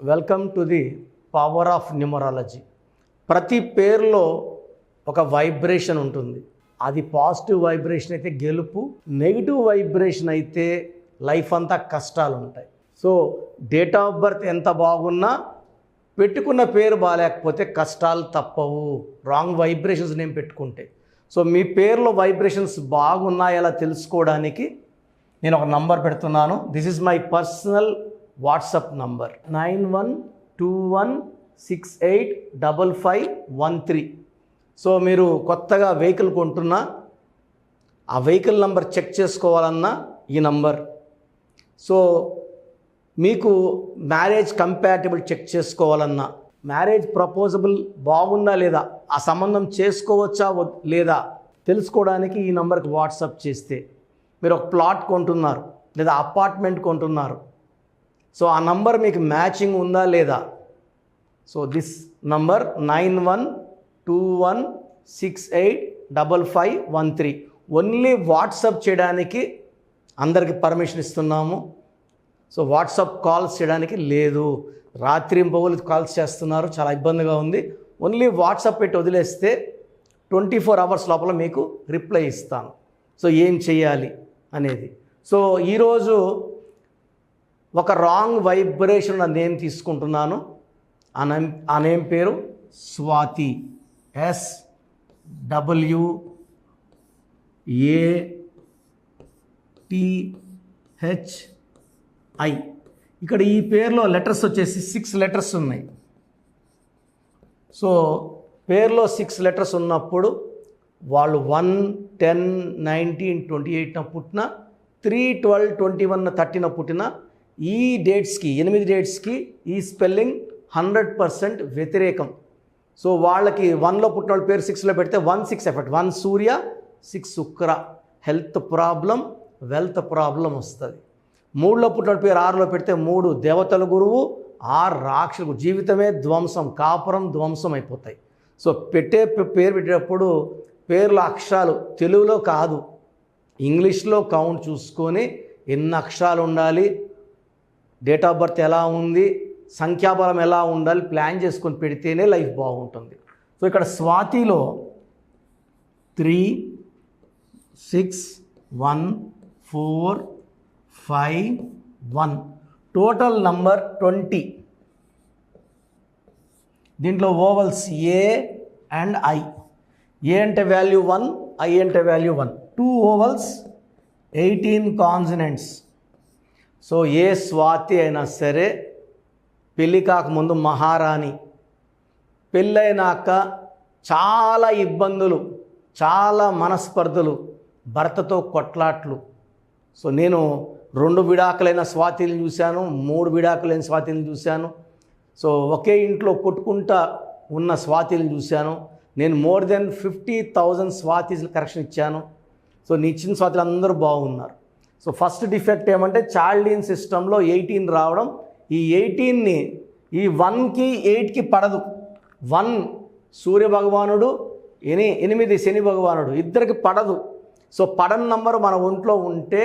Welcome to the power of numerology. ప్రతి పేరులో ఒక వైబ్రేషన్ ఉంటుంది. అది పాజిటివ్ వైబ్రేషన్ అయితే గెలుపు, నెగిటివ్ వైబ్రేషన్ అయితే లైఫ్ అంతా కష్టాలు ఉంటాయి. సో డేట్ ఆఫ్ బర్త్ ఎంత బాగున్నా పెట్టుకున్న పేరు బాగాలేకపోతే కష్టాలు తప్పవు, రాంగ్ వైబ్రేషన్స్ నేను పెట్టుకుంటే. సో మీ పేరులో వైబ్రేషన్స్ బాగున్నాయలా తెలుసుకోవడానికి నేను ఒక నంబర్ పెడుతున్నాను. This is my personal WhatsApp number 9121685513. So మీరు కొత్తగా వెహికల్ కొంటున్నా, ఆ వెహికల్ నంబర్ చెక్ చేసుకోవాలన్నా ఈ నంబర్. సో మీకు మ్యారేజ్ కంపాటబుల్ చెక్ చేసుకోవాలన్నా, మ్యారేజ్ ప్రపోజబుల్ బాగుందా లేదా, ఆ సంబంధం చేసుకోవచ్చా లేదా తెలుసుకోవడానికి ఈ నంబర్కి వాట్సాప్ చేస్తే, మీరు ఒక ప్లాట్ కొంటున్నారు లేదా అపార్ట్మెంట్ కొంటున్నారు, సో ఆ నంబర్ మీకు మ్యాచింగ్ ఉందా లేదా. So this number 9121685513 only WhatsApp చేయడానికి అందరికి పర్మిషన్ ఇస్తున్నాము. సో వాట్సాప్ కాల్స్ చేయడానికి లేదు. రాత్రి పగలు కాల్స్ చేస్తున్నారు, చాలా ఇబ్బందిగా ఉంది. ఓన్లీ వాట్సాప్ పెట్టి వదిలేస్తే 24 అవర్స్ లోపల మీకు రిప్లై ఇస్తాను. సో ఏం చేయాలి అనేది. సో ఈరోజు ఒక రాంగ్ వైబ్రేషన్ ఉన్న నేమ్ తీసుకుంటున్నాను. ఆ నేమ్ పేరు స్వాతి, SWATHI. ఇక్కడ ఈ పేరులో లెటర్స్ వచ్చేసి 6 లెటర్స్ ఉన్నాయి. సో పేరులో 6 లెటర్స్ ఉన్నప్పుడు వాళ్ళు 1, 10, 19, 28 పుట్టిన, 3, 12, 21, 30 పుట్టిన, ఈ డేట్స్కి 8 డేట్స్కి ఈ స్పెల్లింగ్ 100% వ్యతిరేకం. సో వాళ్ళకి 1లో పుట్టిన వాళ్ళ పేరు 6లో పెడితే 1-6 ఎఫెక్ట్. 1 సూర్య, 6 శుక్ర, హెల్త్ ప్రాబ్లం, వెల్త్ ప్రాబ్లం వస్తుంది. 3లో పుట్టిన పేరు 6లో పెడితే 3 దేవతల గురువు, 6 రాక్షసులు, జీవితమే ధ్వంసం, కాపురం ధ్వంసం అయిపోతాయి. సో పేరు పెట్టేటప్పుడు పేర్ల అక్షరాలు తెలుగులో కాదు, ఇంగ్లీష్లో కౌంట్ చూసుకొని ఎన్ని అక్షరాలు ఉండాలి, డేట్ ఆఫ్ బర్త్ ఎలా ఉంది, సంఖ్యాబలం ఎలా ఉండాలి ప్లాన్ చేసుకొని పెడితేనే లైఫ్ బాగుంటుంది. సో ఇక్కడ స్వాతిలో 3, 6, 1, 4, 5, 1 టోటల్ నంబర్ 20. దీంట్లో ఓవల్స్ ఏ అండ్ ఐ. ఏ అంటే వాల్యూ 1, ఐ అంటే వాల్యూ 1. 2 ovals, 18 consonants. సో ఏ స్వాతి అయినా సరే పెళ్ళి కాకముందు మహారాణి, పెళ్ళైనాక చాలా ఇబ్బందులు, చాలా మనస్పర్ధలు, భర్తతో కొట్లాట్లు. సో నేను 2 విడాకులైన స్వాతిని చూశాను, 3 విడాకులైన స్వాతిని చూశాను. సో ఒకే ఇంట్లో కొట్టుకుంటా ఉన్న స్వాతిని చూశాను. నేను మోర్ దెన్ 50,000 స్వాతిస్ కరెక్షన్ ఇచ్చాను. సో నీ ఇచ్చిన స్వాతిలు అందరూ బాగున్నారు. సో ఫస్ట్ డిఫెక్ట్ ఏమంటే చాల్డీన్ సిస్టంలో 18 రావడం. ఈ 18ని ఈ 1కి 8కి పడదు. 1 సూర్య భగవానుడు, 8 శని భగవానుడు, ఇద్దరికి పడదు. సో పడని నంబరు మన ఒంట్లో ఉంటే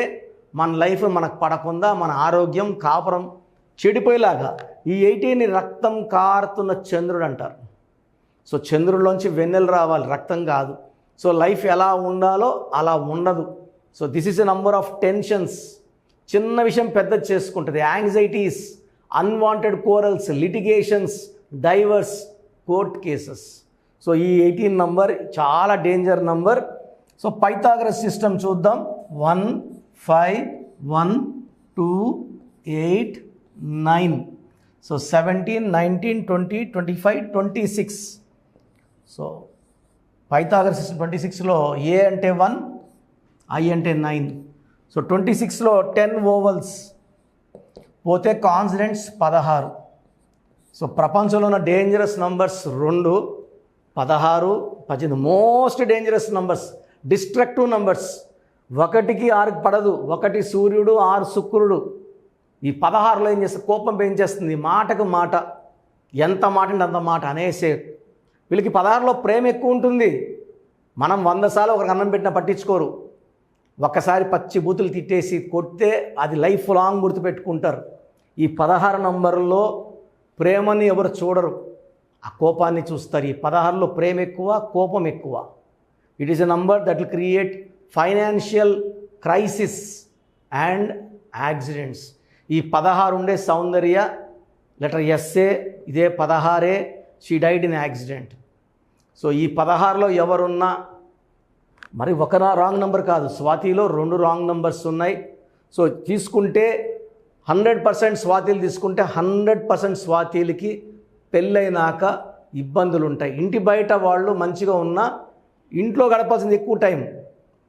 మన లైఫ్ మనకు పడకుండా మన ఆరోగ్యం కాపురం చెడిపోయేలాగా. ఈ 18ని రక్తం కారుతున్న చంద్రుడు అంటారు. సో చంద్రుడిలోంచి వెన్నెలు రావాలి, రక్తం కాదు. సో లైఫ్ ఎలా ఉండాలో అలా ఉండదు. So this is a number of tensions. చిన్న విషయం పెద్ద చేసుకుంటుంది. Anxieties, unwanted corals, litigations, divorce, court cases. So ఈ 18 నంబర్ చాలా danger number. So Pythagoras system చూద్దాం. 1, 5, 1, 2, 8, 9. సో 17, 19, 20, 25, 26. సో పైథాగరస్ సిస్టమ్ 26లో ఏ అంటే 1, ఐ అంటే 9. సో 26లో 10 ఓవల్స్ పోతే కాన్సనెంట్స్ 16. సో ప్రపంచంలో ఉన్న dangerous numbers 2, 16, 18 most dangerous numbers, destructive numbers. 1కి 6కి పడదు. 1 సూర్యుడు, 6 శుక్రుడు. ఈ 16లో ఏం చేస్తుంది, కోపం పెంచేస్తుంది, మాటకు మాట, ఎంత మాట అంటే అంత మాట అనేసే. వీళ్ళకి 16లో ప్రేమ ఎక్కువ ఉంటుంది. మనం 100 సార్లు ఒకరికి అన్నం పెట్టినా పట్టించుకోరు. ఒక్కసారి పచ్చి బూతులు తిట్టేసి కొడితే అది లైఫ్ లాంగ్ గుర్తుపెట్టుకుంటారు. ఈ 16 నంబర్లో ప్రేమని ఎవరు చూడరు, ఆ కోపాన్ని చూస్తారు. ఈ 16లో ప్రేమ ఎక్కువ, కోపం ఎక్కువ. It is a number that will create financial crisis and accidents. ఈ 16 ఉండే సౌందర్య లెటర్ ఎస్ఏ, ఇదే 16 she died in accident. So ఈ 16లో ఎవరున్నా, మరి ఒక రాంగ్ నెంబర్ కాదు, స్వాతిలో 2 రాంగ్ నెంబర్స్ ఉన్నాయి. సో తీసుకుంటే 100% స్వాతిలు తీసుకుంటే 100% స్వాతిలకి పెళ్ళైనాక ఇబ్బందులు ఉంటాయి. ఇంటి బయట వాళ్ళు మంచిగా ఉన్నా ఇంట్లో గడపాల్సింది ఎక్కువ టైం.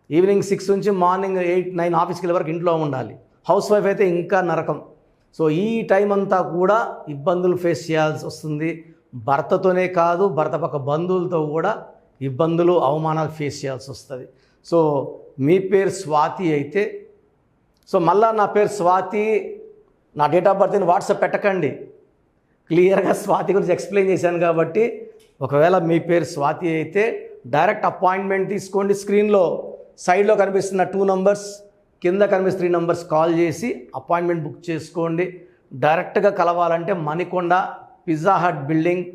ఈవినింగ్ 6 నుంచి మార్నింగ్ 8-9 ఆఫీస్కి వెళ్ళే వరకు ఇంట్లో ఉండాలి. హౌస్ వైఫ్ అయితే ఇంకా నరకం. సో ఈ టైం అంతా కూడా ఇబ్బందులు ఫేస్ చేయాల్సి వస్తుంది. భర్తతోనే కాదు, భర్త పక్క బంధువులతో కూడా ఇబ్బందులు, అవమానాలు ఫేస్ చేయాల్సి వస్తుంది. సో మీ పేరు స్వాతి అయితే, సో మళ్ళా నా పేరు స్వాతి, నా డేట్ ఆఫ్ బర్త్ని వాట్సాప్ పెట్టకండి. క్లియర్గా స్వాతి గురించి ఎక్స్ప్లెయిన్ చేశాను కాబట్టి, ఒకవేళ మీ పేరు స్వాతి అయితే డైరెక్ట్ అపాయింట్మెంట్ తీసుకోండి. స్క్రీన్లో సైడ్లో కనిపిస్తున్న 2 నంబర్స్, కింద కనిపిస్తున్న 3 నంబర్స్ కాల్ చేసి అపాయింట్మెంట్ బుక్ చేసుకోండి. డైరెక్ట్గా కలవాలంటే Manikonda pizza hot building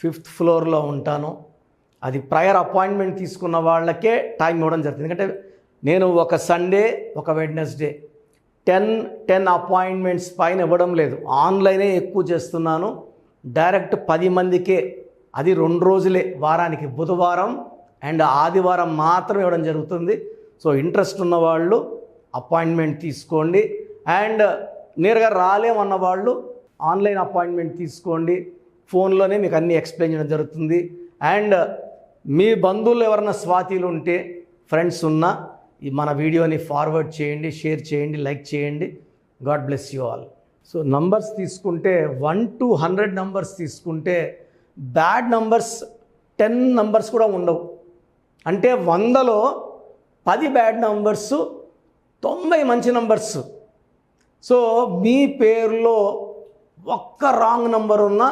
5th ఫ్లోర్లో ఉంటాను. అది ప్రయర్ అపాయింట్మెంట్ తీసుకున్న వాళ్ళకే టైం ఇవ్వడం జరుగుతుంది. ఎందుకంటే నేను ఒక సండే, ఒక వెడ్నెస్డే 10 అపాయింట్మెంట్స్ పైన ఇవ్వడం లేదు. ఆన్లైనే ఎక్కువ చేస్తున్నాను. డైరెక్ట్ 10 మందికే, అది 2 రోజులే, వారానికి బుధవారం అండ్ ఆదివారం మాత్రం ఇవ్వడం జరుగుతుంది. సో ఇంట్రెస్ట్ ఉన్న వాళ్ళు అపాయింట్మెంట్ తీసుకోండి. అండ్ నేరుగా రాలేమన్న వాళ్ళు ఆన్లైన్ అపాయింట్మెంట్ తీసుకోండి. ఫోన్లోనే మీకు అన్నీ ఎక్స్ప్లెయిన్ చేయడం జరుగుతుంది. అండ్ మీ బంధువులు ఎవరైనా స్వాతిలు ఉంటే, ఫ్రెండ్స్ ఉన్నా, మన వీడియోని ఫార్వర్డ్ చేయండి, షేర్ చేయండి, లైక్ చేయండి. God bless you all. So numbers తీసుకుంటే 1 to 100 నంబర్స్ తీసుకుంటే బ్యాడ్ నంబర్స్ 10 నంబర్స్ కూడా ఉండవు. అంటే 100లో 10 బ్యాడ్ నంబర్స్, 90 మంచి నంబర్స్. సో మీ పేరులో ఒక్క రాంగ్ నంబర్ ఉన్నా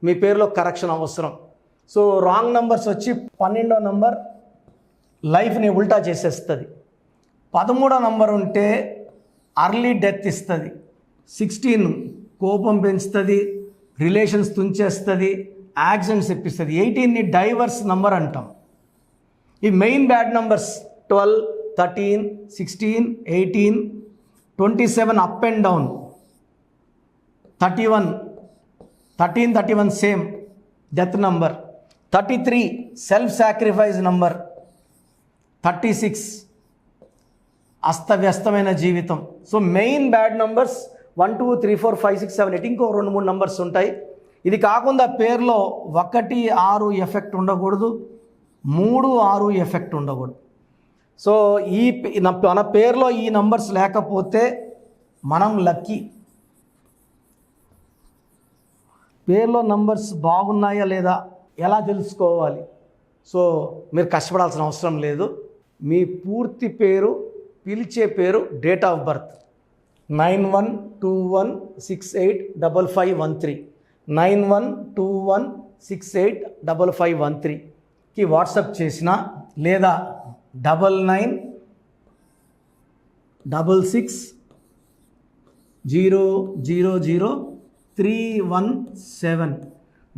మీ పేరులో కరెక్షన్ అవసరం. సో రాంగ్ నంబర్స్ వచ్చి 12వ నంబర్ లైఫ్ని ఉల్టా చేసేస్తుంది. 13వ నంబర్ ఉంటే అర్లీ డెత్ ఇస్తుంది. 16 కోపం పెంచుతుంది, రిలేషన్స్ తుంచేస్తుంది, యాక్సిడెంట్స్ ఇప్పిస్తుంది. 18ని డైవర్స్ నంబర్ అంటాం. ఈ main bad numbers 12, 13, 16, 18, 27 up and down, 31, 13, 31 same death number, 33 self sacrifice number, 36 అస్తవ్యస్తమైన జీవితం. సో మెయిన్ బ్యాడ్ నంబర్స్ 1, 2, 3, 4, 5, 6, 7, 8, ఇంకో 2-3 నంబర్స్ ఉంటాయి. ఇది కాకుండా పేరులో 1, 6 ఎఫెక్ట్ ఉండకూడదు, 3, 6 ఎఫెక్ట్ ఉండకూడదు. సో మన పేరులో ఈ నంబర్స్ లేకపోతే మనం లక్కీ. పేరులో నంబర్స్ బాగున్నాయా లేదా ఎలా తెలుసుకోవాలి? సో మీరు కష్టపడాల్సిన అవసరం లేదు. మీ పూర్తి పేరు, పిలిచే పేరు, డేట్ ఆఫ్ బర్త్ 9121685513, 9121685513కి వాట్సాప్ చేసిన, లేదా 9966000317,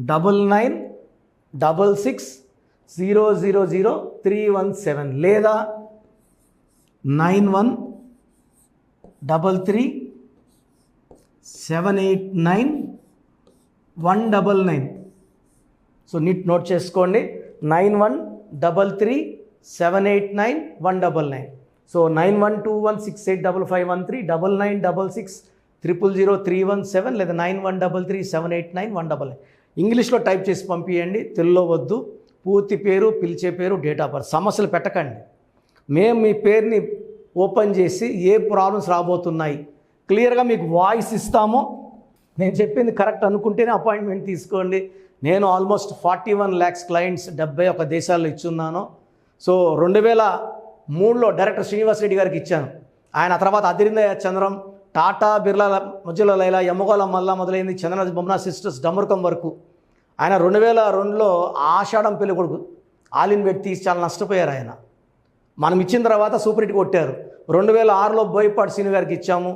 9966000317, లేదా 9133789199. సో నోట్ చేసుకోండి, 9133789199. సో 9121685513, 9966000317, లేదా 9133789199. ఇంగ్లీష్లో టైప్ చేసి పంపించండి, తెలుగులో వద్దు. పూర్తి పేరు, పిలిచే పేరు, డేట్ ఆఫ్ బర్త్. సమస్యలు పెట్టకండి. మేము మీ పేరుని ఓపెన్ చేసి ఏ ప్రాబ్లమ్స్ రాబోతున్నాయి క్లియర్గా మీకు వాయిస్ ఇస్తాము. నేను చెప్పింది కరెక్ట్ అనుకుంటేనే అపాయింట్మెంట్ తీసుకోండి. నేను ఆల్మోస్ట్ 41 lakhs క్లయింట్స్ 71 దేశాల్లో ఇచ్చున్నాను. సో 2003లో డైరెక్టర్ శ్రీనివాస్ రెడ్డి గారికి ఇచ్చాను. ఆయన తర్వాత అదిరిందయ్య చంద్రం, టాటా, బిర్లా, మధ్యలో లైలా, యమగోళ మల్లా మొదలైంది, చంద్రరాజ్ బొమ్మనా సిస్టర్స్, డమరుకం వరకు. ఆయన 2002లో ఆషాఢం పెళ్లి కొడుకు ఆలిన్ పెట్టి తీసి చాలా నష్టపోయారు ఆయన. మనం ఇచ్చిన తర్వాత సూపర్ హిట్ కొట్టారు. 2006లో బోయపాటి సీను గారికి ఇచ్చాము.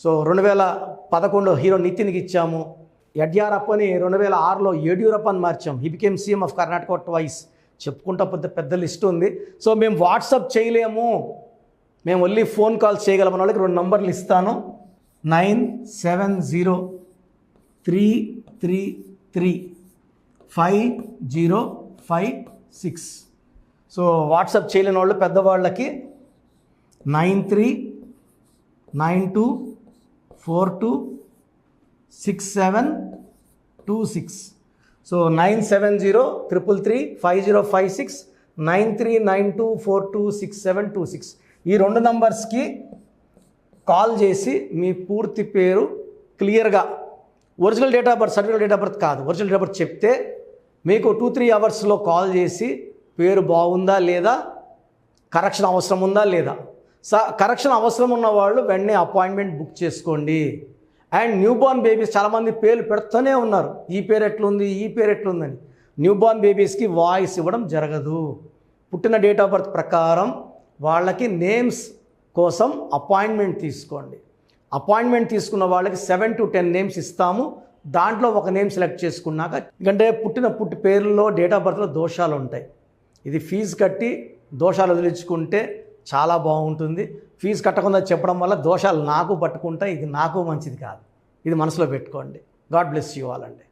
సో 2011 హీరో నితిన్కి ఇచ్చాము. యడ్యూరప్పని 2006లో యడ్యూరప్ప అని మార్చాం. He became CM of Karnataka twice. చెప్పుకుంటా పెద్ద లిస్ట్ ఉంది. సో మేము వాట్సాప్ చేయలేము, మేము ఓన్లీ ఫోన్ కాల్స్ చేయగలమన్న వాళ్ళకి 2 నంబర్లు ఇస్తాను. 9703335056. సో వాట్సాప్ చేయలేని వాళ్ళు పెద్దవాళ్ళకి 9392426726. సో 9703335056, 9392426726. ఈ 2 నంబర్స్కి కాల్ చేసి మీ పూర్తి పేరు క్లియర్గా, original date of birth, certificate date of birth కాదు, ఒరిజినల్ డేట్ ఆఫ్ బర్త్ చెప్తే మీకు 2-3 అవర్స్లో కాల్ చేసి పేరు బాగుందా లేదా, కరెక్షన్ అవసరం ఉందా లేదా. కరెక్షన్ అవసరం ఉన్న వాళ్ళు వెంటనే అపాయింట్మెంట్ బుక్ చేసుకోండి. అండ్ న్యూబార్న్ బేబీస్ చాలామంది పేర్లు పెడుతూనే ఉన్నారు, ఈ పేరు ఎట్లుంది, ఈ పేరు ఎట్లుందని. న్యూబార్న్ బేబీస్కి వాయిస్ ఇవ్వడం జరగదు. పుట్టిన డేట్ ఆఫ్ బర్త్ ప్రకారం వాళ్ళకి నేమ్స్ కోసం అపాయింట్మెంట్ తీసుకోండి. అపాయింట్మెంట్ తీసుకున్న వాళ్ళకి 7 to 10 నేమ్స్ ఇస్తాము. దాంట్లో ఒక నేమ్ సెలెక్ట్ చేసుకున్నాక, ఎందుకంటే పుట్టి పేర్లలో డేట్ ఆఫ్ బర్త్లో దోషాలు ఉంటాయి. ఇది ఫీజు కట్టి దోషాలు వదిలించుకుంటే చాలా బాగుంటుంది. ఫీజు కట్టకుండా చెప్పడం వల్ల దోషాలు నాకు పట్టుకుంటాయి, ఇది నాకు మంచిది కాదు. ఇది మనసులో పెట్టుకోండి. గాడ్ బ్లెస్ యూ ఆల్ అండి.